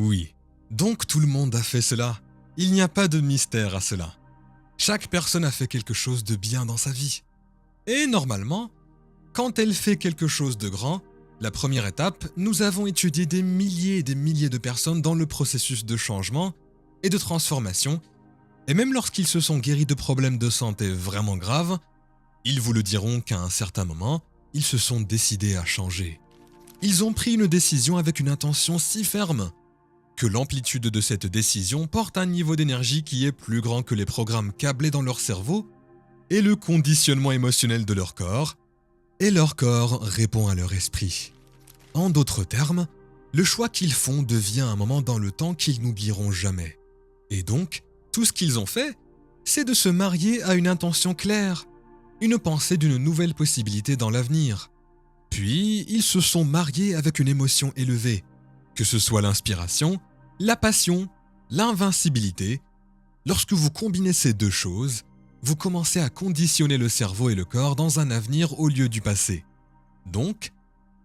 Oui. Donc tout le monde a fait cela. Il n'y a pas de mystère à cela. Chaque personne a fait quelque chose de bien dans sa vie. Et normalement, quand elle fait quelque chose de grand, la première étape, nous avons étudié des milliers et des milliers de personnes dans le processus de changement et de transformation, et même lorsqu'ils se sont guéris de problèmes de santé vraiment graves, ils vous le diront qu'à un certain moment, ils se sont décidés à changer. Ils ont pris une décision avec une intention si ferme que l'amplitude de cette décision porte un niveau d'énergie qui est plus grand que les programmes câblés dans leur cerveau et le conditionnement émotionnel de leur corps, et leur corps répond à leur esprit. En d'autres termes, le choix qu'ils font devient un moment dans le temps qu'ils n'oublieront jamais. Et donc, tout ce qu'ils ont fait, c'est de se marier à une intention claire, une pensée d'une nouvelle possibilité dans l'avenir. Puis, ils se sont mariés avec une émotion élevée, que ce soit l'inspiration, la passion, l'invincibilité. Lorsque vous combinez ces deux choses, vous commencez à conditionner le cerveau et le corps dans un avenir au lieu du passé. Donc,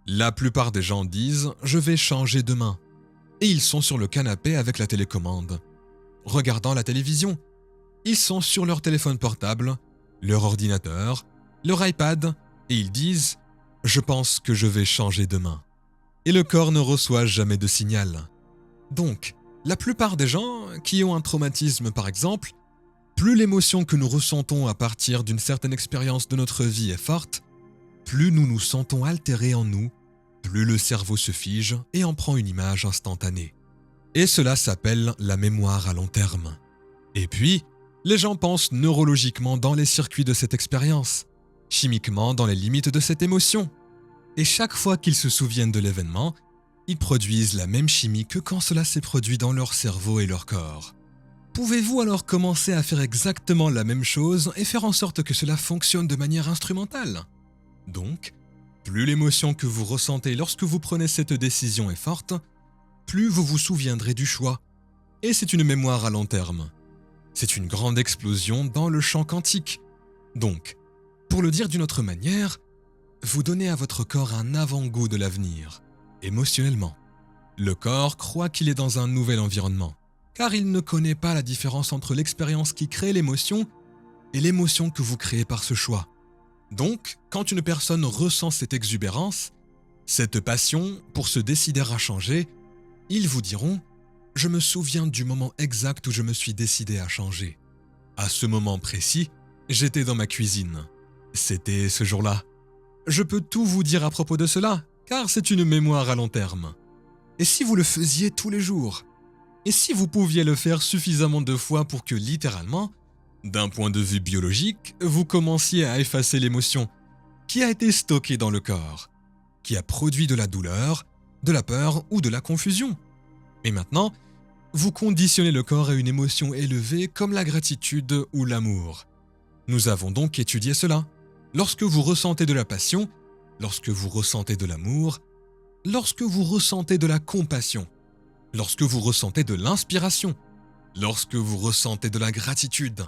la plupart des gens disent « je vais changer demain » et ils sont sur le canapé avec la télécommande. Regardant la télévision, ils sont sur leur téléphone portable, leur ordinateur, leur iPad et ils disent « je pense que je vais changer demain » et le corps ne reçoit jamais de signal. Donc, la plupart des gens qui ont un traumatisme par exemple, plus l'émotion que nous ressentons à partir d'une certaine expérience de notre vie est forte, plus nous nous sentons altérés en nous, plus le cerveau se fige et en prend une image instantanée. Et cela s'appelle la mémoire à long terme. Et puis, les gens pensent neurologiquement dans les circuits de cette expérience, chimiquement dans les limites de cette émotion. Et chaque fois qu'ils se souviennent de l'événement, ils produisent la même chimie que quand cela s'est produit dans leur cerveau et leur corps. Pouvez-vous alors commencer à faire exactement la même chose et faire en sorte que cela fonctionne de manière instrumentale ? Donc, plus l'émotion que vous ressentez lorsque vous prenez cette décision est forte, plus vous vous souviendrez du choix. Et c'est une mémoire à long terme. C'est une grande explosion dans le champ quantique. Donc, pour le dire d'une autre manière, vous donnez à votre corps un avant-goût de l'avenir, émotionnellement. Le corps croit qu'il est dans un nouvel environnement, car il ne connaît pas la différence entre l'expérience qui crée l'émotion et l'émotion que vous créez par ce choix. Donc, quand une personne ressent cette exubérance, cette passion pour se décider à changer, ils vous diront « je me souviens du moment exact où je me suis décidé à changer. À ce moment précis, j'étais dans ma cuisine. C'était ce jour-là. Je peux tout vous dire à propos de cela, car c'est une mémoire à long terme. Et si vous le faisiez tous les jours ? Et si vous pouviez le faire suffisamment de fois pour que littéralement, d'un point de vue biologique, vous commenciez à effacer l'émotion qui a été stockée dans le corps, qui a produit de la douleur, de la peur ou de la confusion. Et maintenant, vous conditionnez le corps à une émotion élevée comme la gratitude ou l'amour. Nous avons donc étudié cela. Lorsque vous ressentez de la passion, lorsque vous ressentez de l'amour, lorsque vous ressentez de la compassion, lorsque vous ressentez de l'inspiration, lorsque vous ressentez de la gratitude,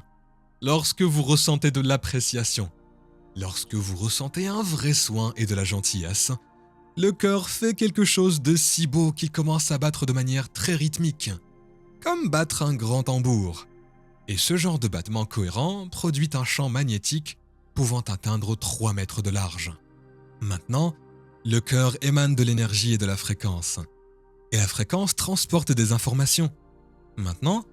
lorsque vous ressentez de l'appréciation, lorsque vous ressentez un vrai soin et de la gentillesse, le cœur fait quelque chose de si beau qu'il commence à battre de manière très rythmique, comme battre un grand tambour. Et ce genre de battement cohérent produit un champ magnétique pouvant atteindre 3 mètres de large. Maintenant, le cœur émane de l'énergie et de la fréquence. Et la fréquence transporte des informations. Maintenant,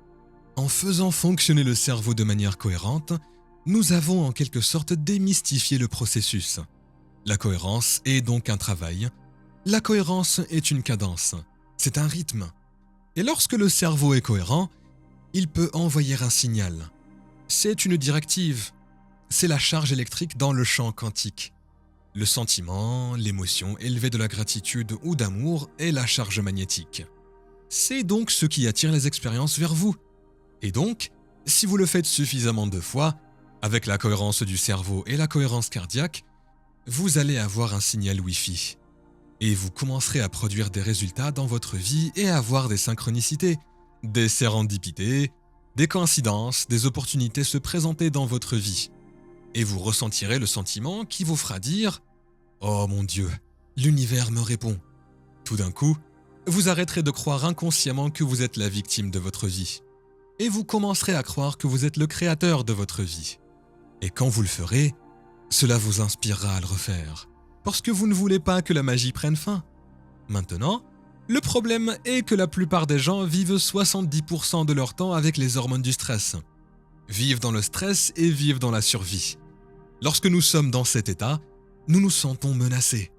en faisant fonctionner le cerveau de manière cohérente, nous avons en quelque sorte démystifié le processus. La cohérence est donc un travail. La cohérence est une cadence. C'est un rythme. Et lorsque le cerveau est cohérent, il peut envoyer un signal. C'est une directive. C'est la charge électrique dans le champ quantique. Le sentiment, l'émotion élevée de la gratitude ou d'amour est la charge magnétique. C'est donc ce qui attire les expériences vers vous. Et donc, si vous le faites suffisamment de fois, avec la cohérence du cerveau et la cohérence cardiaque, vous allez avoir un signal Wi-Fi. Et vous commencerez à produire des résultats dans votre vie et à avoir des synchronicités, des sérendipités, des coïncidences, des opportunités se présenter dans votre vie. Et vous ressentirez le sentiment qui vous fera dire « Oh mon Dieu, l'univers me répond ». Tout d'un coup, vous arrêterez de croire inconsciemment que vous êtes la victime de votre vie. Et vous commencerez à croire que vous êtes le créateur de votre vie. Et quand vous le ferez, cela vous inspirera à le refaire, parce que vous ne voulez pas que la magie prenne fin. Maintenant, le problème est que la plupart des gens vivent 70% de leur temps avec les hormones du stress. Vivent dans le stress et vivent dans la survie. Lorsque nous sommes dans cet état, nous nous sentons menacés.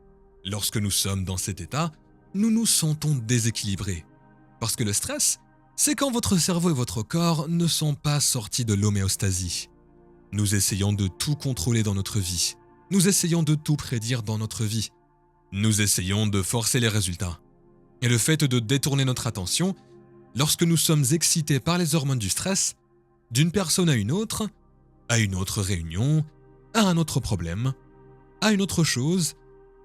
Lorsque nous sommes dans cet état, nous nous sentons déséquilibrés. Parce que le stress, c'est quand votre cerveau et votre corps ne sont pas sortis de l'homéostasie. Nous essayons de tout contrôler dans notre vie. Nous essayons de tout prédire dans notre vie. Nous essayons de forcer les résultats. Et le fait de détourner notre attention, lorsque nous sommes excités par les hormones du stress, d'une personne à une autre réunion, à un autre problème, à une autre chose,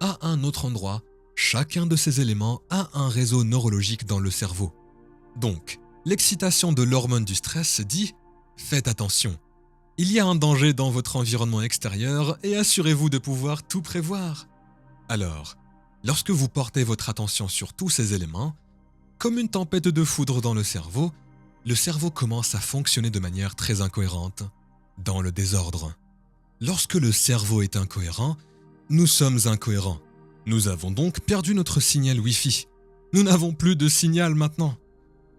à un autre endroit, chacun de ces éléments a un réseau neurologique dans le cerveau. Donc, l'excitation de l'hormone du stress dit « Faites attention ». Il y a un danger dans votre environnement extérieur et assurez-vous de pouvoir tout prévoir. Alors, lorsque vous portez votre attention sur tous ces éléments, comme une tempête de foudre dans le cerveau commence à fonctionner de manière très incohérente, dans le désordre. Lorsque le cerveau est incohérent, nous sommes incohérents. Nous avons donc perdu notre signal Wi-Fi. Nous n'avons plus de signal maintenant.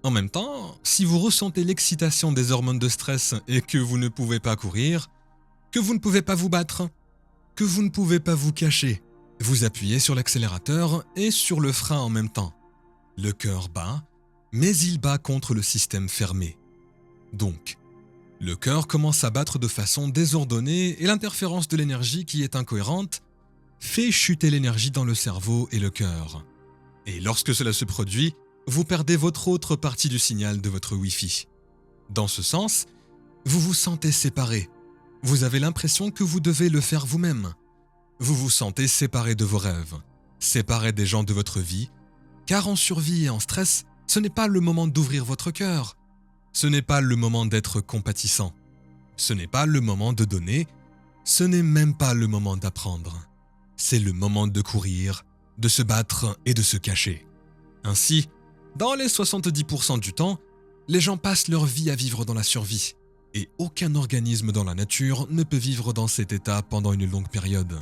En même temps, si vous ressentez l'excitation des hormones de stress et que vous ne pouvez pas courir, que vous ne pouvez pas vous battre, que vous ne pouvez pas vous cacher, vous appuyez sur l'accélérateur et sur le frein en même temps. Le cœur bat, mais il bat contre le système fermé. Donc, le cœur commence à battre de façon désordonnée et l'interférence de l'énergie qui est incohérente fait chuter l'énergie dans le cerveau et le cœur. Et lorsque cela se produit, vous perdez votre autre partie du signal de votre Wi-Fi. Dans ce sens, vous vous sentez séparé. Vous avez l'impression que vous devez le faire vous-même. Vous vous sentez séparé de vos rêves, séparé des gens de votre vie, car en survie et en stress, ce n'est pas le moment d'ouvrir votre cœur. Ce n'est pas le moment d'être compatissant. Ce n'est pas le moment de donner. Ce n'est même pas le moment d'apprendre. C'est le moment de courir, de se battre et de se cacher. Ainsi, dans les 70% du temps, les gens passent leur vie à vivre dans la survie. Et aucun organisme dans la nature ne peut vivre dans cet état pendant une longue période.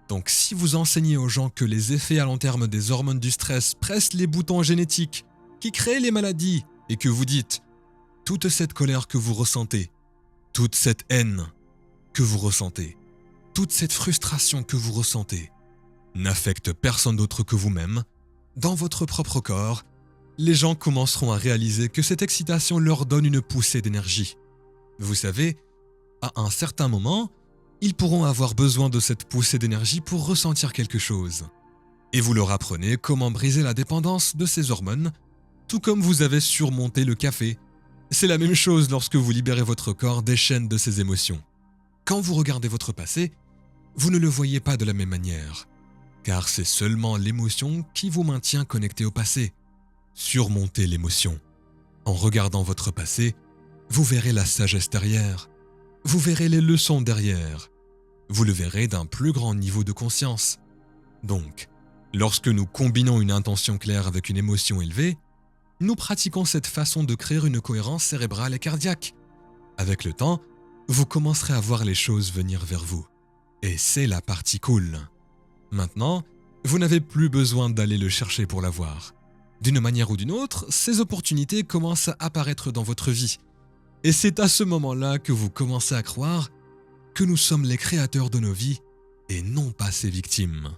Donc si vous enseignez aux gens que les effets à long terme des hormones du stress pressent les boutons génétiques qui créent les maladies et que vous dites « toute cette colère que vous ressentez, toute cette haine que vous ressentez, toute cette frustration que vous ressentez n'affecte personne d'autre que vous-même, dans votre propre corps, les gens commenceront à réaliser que cette excitation leur donne une poussée d'énergie. Vous savez, à un certain moment, ils pourront avoir besoin de cette poussée d'énergie pour ressentir quelque chose. Et vous leur apprenez comment briser la dépendance de ces hormones, tout comme vous avez surmonté le café. C'est la même chose lorsque vous libérez votre corps des chaînes de ces émotions. Quand vous regardez votre passé, vous ne le voyez pas de la même manière, car c'est seulement l'émotion qui vous maintient connecté au passé. Surmontez l'émotion. En regardant votre passé, vous verrez la sagesse derrière. Vous verrez les leçons derrière. Vous le verrez d'un plus grand niveau de conscience. Donc, lorsque nous combinons une intention claire avec une émotion élevée, nous pratiquons cette façon de créer une cohérence cérébrale et cardiaque. Avec le temps, vous commencerez à voir les choses venir vers vous. Et c'est la partie cool. Maintenant, vous n'avez plus besoin d'aller le chercher pour l'avoir. D'une manière ou d'une autre, ces opportunités commencent à apparaître dans votre vie. Et c'est à ce moment-là que vous commencez à croire que nous sommes les créateurs de nos vies et non pas ses victimes.